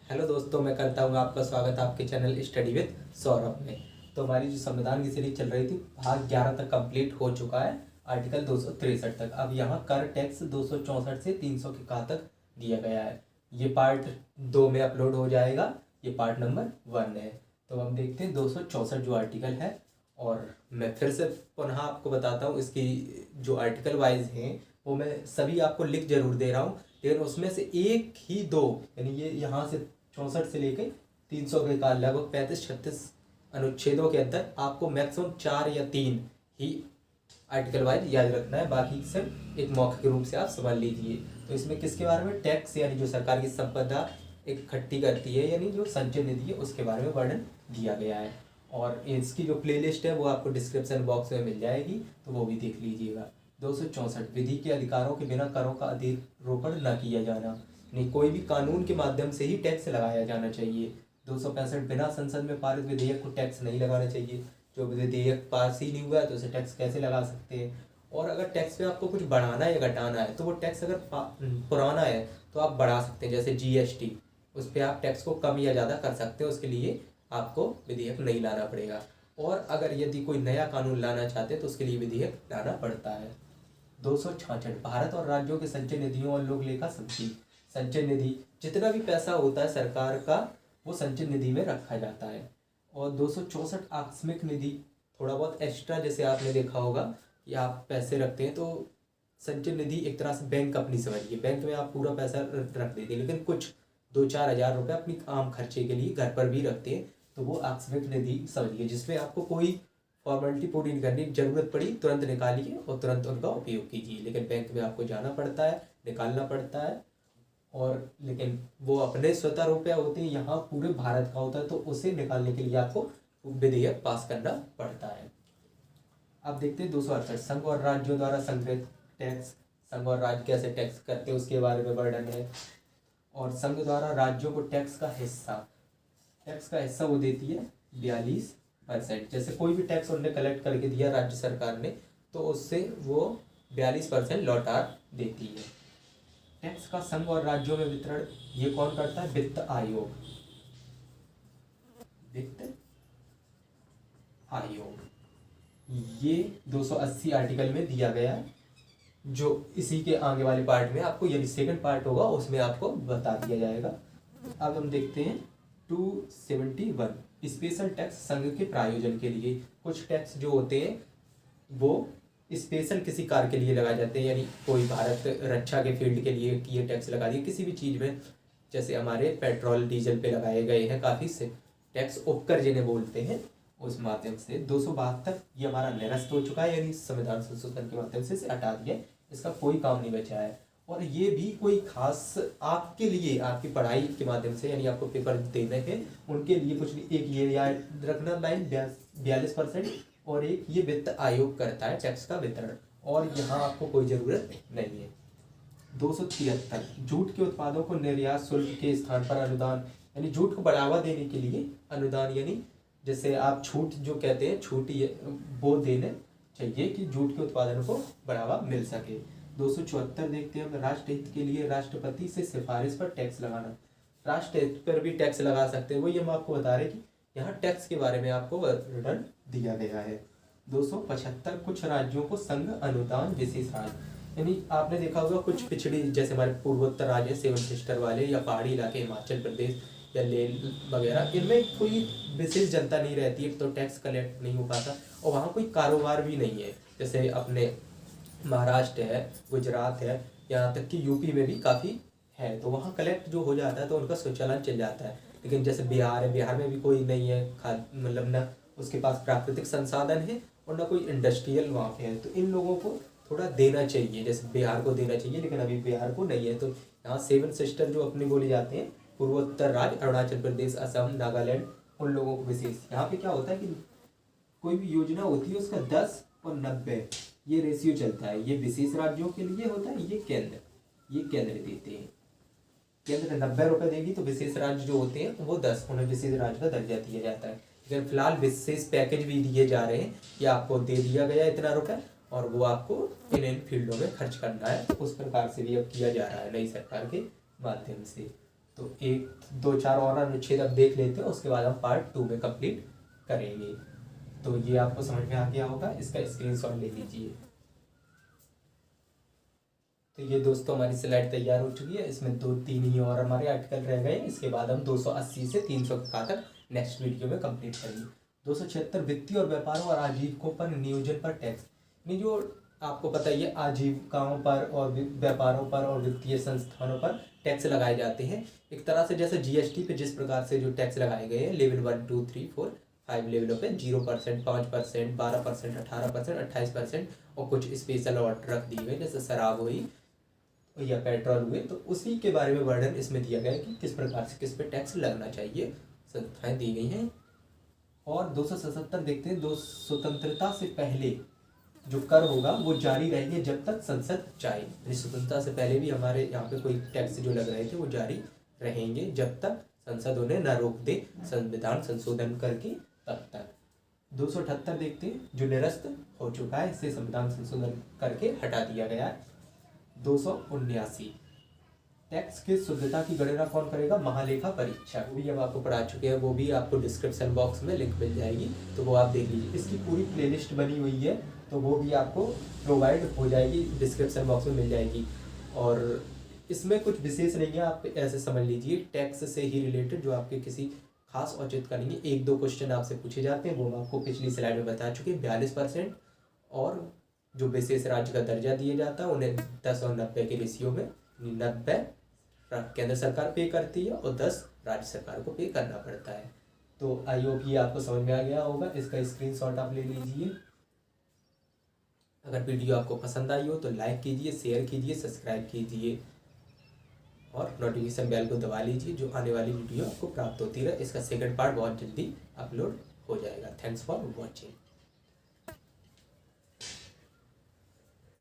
Hello दोस्तों, मैं करता हूँ आपका स्वागत आपके चैनल स्टडी विद सौरभ में। तो हमारी जो संविधान की सीरीज चल रही थी, भाग 11 तक कंप्लीट हो चुका है। आर्टिकल 263 तक। अब यहाँ कर टैक्स 264 से 300 के का तक दिया गया है। ये पार्ट 2 में अपलोड हो जाएगा। ये पार्ट नंबर 1 है। तो हम देखते हैं 264 जो आर्टिकल है। और मैं फिर से पुनः आपको बताता हूँ, इसकी जो आर्टिकल वाइज हैं वो मैं सभी आपको लिख जरूर दे रहा हूँ, लेकिन उसमें से एक ही दो, यानी ये यहाँ से 64 से लेकर 300 के का लगभग 35-36 अनुच्छेदों के अंदर आपको मैक्सिमम 4 या 3 ही आर्टिकल वाइज याद रखना है। बाकी सिर्फ एक मौखिक रूप से आप समझ लीजिए। तो इसमें किसके बारे में, टैक्स यानी जो सरकार की संपदा इकट्ठी करती है, यानी जो संचय निधि है, उसके बारे में वर्णन दिया गया है। और इसकी जो प्लेलिस्ट है वो आपको डिस्क्रिप्शन बॉक्स में मिल जाएगी, तो वो भी देख लीजिएगा। 264 विधि के अधिकारों के बिना करों का अधिरोपण न किया जाना, नहीं कोई भी कानून के माध्यम से ही टैक्स लगाया जाना चाहिए। 265 बिना संसद में पारित विधेयक को टैक्स नहीं लगाना चाहिए। जो विधेयक पास ही नहीं हुआ है तो उसे टैक्स कैसे लगा सकते हैं। और अगर टैक्स पे आपको कुछ बढ़ाना या घटाना है तो वो टैक्स अगर पुराना है तो आप बढ़ा सकते हैं। जैसे जीएसटी, उस पर आप टैक्स को कम या ज़्यादा कर सकते हैं, उसके लिए आपको विधेयक नहीं लाना पड़ेगा। और अगर यदि कोई नया कानून लाना चाहते हैं तो उसके लिए विधेयक लाना पड़ता है। 266 भारत और राज्यों के संचय निधियों और लोक लेखा समिति। संचय निधि जितना भी पैसा होता है सरकार का, वो संचय निधि में रखा जाता है। और 264 आकस्मिक निधि, थोड़ा बहुत एक्स्ट्रा, जैसे आपने देखा होगा कि आप पैसे रखते हैं तो संचय निधि एक तरह से बैंक अपनी समझिए, बैंक में आप पूरा पैसा रख देते हैं, लेकिन कुछ 2-4 हज़ार रुपये अपनी आम खर्चे के लिए घर पर भी रखते हैं, तो वो आकस्मिक निधि समझिए, जिसमें आपको कोई फॉर्मेलिटी पूरी नहीं करनी, जरूरत पड़ी तुरंत निकालिए और तुरंत उनका उपयोग कीजिए। लेकिन बैंक में आपको जाना पड़ता है, निकालना पड़ता है। और लेकिन वो अपने स्वतः रुपया होते हैं, यहाँ पूरे भारत का होता है, तो उसे निकालने के लिए आपको विधेयक पास करना पड़ता है। अब देखते हैं 268 संघ और राज्यों द्वारा संग्रहित टैक्स। संघ और राज्य कैसे टैक्स करते हैं उसके बारे में वर्णन है। और संघ द्वारा राज्यों को टैक्स का हिस्सा वो देती है 42%। जैसे कोई भी टैक्स उन्होंने कलेक्ट करके दिया राज्य सरकार ने, तो उससे वो 42% लौटा देती है। टैक्स का संघ और राज्यों में वितरण ये कौन करता है, वित्त आयोग। ये 280 आर्टिकल में दिया गया है, जो इसी के आगे वाले पार्ट में आपको, यानी सेकंड पार्ट होगा उसमें आपको बता दिया जाएगा। अब हम देखते हैं 271 स्पेशल टैक्स संघ के प्रायोजन के लिए। कुछ टैक्स जो होते हैं वो स्पेशल किसी कार्य के लिए लगाए जाते हैं, यानी कोई भारत रक्षा के फील्ड के लिए ये टैक्स लगा दिए किसी भी चीज़ में। जैसे हमारे पेट्रोल डीजल पे लगाए गए हैं काफ़ी से टैक्स, उपकर जिन्हें बोलते हैं, उस माध्यम से। 272 ये हमारा निरस्त हो चुका है, यानी संविधान संशोधन के माध्यम से इसे हटा दिया, इसका कोई काम नहीं बचा है। और ये भी कोई खास आपके लिए, आपकी पढ़ाई के माध्यम से, यानी आपको पेपर देने हैं उनके लिए कुछ नहीं। एक ये याद रखना लाइन 42%, और एक ये वित्त आयोग करता है टैक्स का वितरण, और यहाँ आपको कोई ज़रूरत नहीं है। 273 जूट के उत्पादों को निर्यात शुल्क के स्थान पर अनुदान, यानी जूट को बढ़ावा देने के लिए अनुदान, यानी जैसे आप छूट जो कहते हैं, छूट वो देने चाहिए कि जूट के उत्पादन को बढ़ावा मिल सके। 274 देखते हैं हम, राष्ट्रहित के लिए राष्ट्रपति से सिफारिश पर टैक्स लगाना। राष्ट्रहित पर भी टैक्स लगा सकते हैं, वही हम आपको बता रहे कि यहाँ टैक्स के बारे में आपको वर्णन दिया गया है। 275 कुछ राज्यों को संघ अनुदान विशेष राज्य, यानी आपने देखा होगा कुछ पिछड़ी, जैसे हमारे पूर्वोत्तर राज्य 7 सिस्टर वाले, या पहाड़ी इलाके हिमाचल प्रदेश या लेह वगैरह, इनमें कोई विशेष जनता नहीं रहती है, तो टैक्स कलेक्ट नहीं हो पाता, और वहाँ कोई कारोबार भी नहीं है। जैसे अपने महाराष्ट्र है, गुजरात है, यहाँ तक कि यूपी में भी काफ़ी है, तो वहाँ कलेक्ट जो हो जाता है तो उनका स्वचालन चल जाता है। लेकिन जैसे बिहार है, बिहार में भी कोई नहीं है, मतलब ना उसके पास प्राकृतिक संसाधन है और ना कोई इंडस्ट्रियल वहाँ पे है, तो इन लोगों को थोड़ा देना चाहिए, जैसे बिहार को देना चाहिए, लेकिन अभी बिहार को नहीं है। तो यहाँ 7 सिस्टर जो अपनी बोली जाते हैं, पूर्वोत्तर राज्य, अरुणाचल प्रदेश, असम, नागालैंड, उन लोगों को विशेष। यहाँ पे क्या होता है कि कोई भी योजना होती है उसका 10 और 90 ये रेशियो चलता है। ये विशेष राज्यों के लिए होता है, ये केंद्र देते हैं। केंद्र 90 रुपये देगी तो विशेष राज्य जो होते हैं वो 10, उन्हें विशेष राज्य का दर्जा दिया जाता है। लेकिन फिलहाल विशेष पैकेज भी दिए जा रहे हैं कि आपको दे दिया गया इतना रुपये, और वो आपको इन फील्डों में खर्च करना है, उस प्रकार से भी अब किया जा रहा है नई सरकार के माध्यम से। तो एक दो चार और अनुच्छेद अब देख लेते हैं, उसके बाद हम पार्ट 2 में कंप्लीट करेंगे। तो ये आपको समझ में आ गया होगा, इसका स्क्रीनशॉट ले लीजिए। तो ये दोस्तों हमारी स्लाइड तैयार हो चुकी है, इसमें 2-3 ही और हमारे आर्टिकल रह गए, इसके बाद हम 280 से 300 का तक नेक्स्ट वीडियो में कंप्लीट करेंगे। 276 वित्तीय और व्यापारों और आजीविकों पर नियोजन पर टैक्स। यानी जो आपको पता ही है, आजीविकाओं पर और व्यापारों पर और वित्तीय संस्थानों पर टैक्स लगाए जाते हैं। एक तरह से जैसे जीएसटी पे जिस प्रकार से जो टैक्स लगाए गए हैं लेवल 1 2 3 4 5 लेवलों पे 0%, 5%, 12%, 18%, 28% और कुछ स्पेशल ऑर्डर रख दिए गए, जैसे शराब हुई या पेट्रोल हुए, तो उसी के बारे में वर्णन इसमें दिया गया है कि किस प्रकार से किस पे टैक्स लगना चाहिए, संस्थाएं दी गई हैं। और 277 देखते हैं, दो स्वतंत्रता से पहले जो कर होगा वो जारी रहेंगे जब तक संसद चाहे। स्वतंत्रता से पहले भी हमारे यहाँ पे कोई टैक्स जो लग रहे थे वो जारी रहेंगे जब तक संसद उन्हें न रोक दे संविधान संशोधन करके, तब तक। 278 देखते हैं, जो निरस्त हो चुका है इसे संविधान संशोधन करके हटा दिया गया है। 279 टैक्स की शुद्धता की गणना कौन करेगा, महालेखा परीक्षक। वो भी हम आपको पढ़ा चुके हैं, वो भी आपको डिस्क्रिप्शन बॉक्स में लिंक मिल जाएगी, तो वो आप देख लीजिए। इसकी पूरी प्लेलिस्ट बनी हुई है, तो वो भी आपको प्रोवाइड हो जाएगी, डिस्क्रिप्शन बॉक्स में मिल जाएगी। और इसमें कुछ विशेष नहीं है, आप ऐसे समझ लीजिए टैक्स से ही रिलेटेड जो आपके किसी खास औचित्य का नहीं है। 1-2 क्वेश्चन आपसे पूछे जाते हैं, वो मैं आपको पिछली स्लाइड में बता चुके हैं। 42% और जो विशेष राज्य का दर्जा दिया जाता है उन्हें 10 और 90 के रेशियो में 90 केंद्र सरकार पे करती है और 10 राज्य सरकार को पे करना पड़ता है। तो आई होप ये आपको समझ में आ गया होगा, इसका स्क्रीनशॉट आप ले लीजिए। अगर वीडियो आपको पसंद आई हो तो लाइक कीजिए, शेयर कीजिए, सब्सक्राइब कीजिए और नोटिफिकेशन बेल को दबा लीजिए, जो आने वाली वीडियो आपको प्राप्त होती रहे। इसका सेकंड पार्ट बहुत जल्दी अपलोड हो जाएगा। Thanks for watching.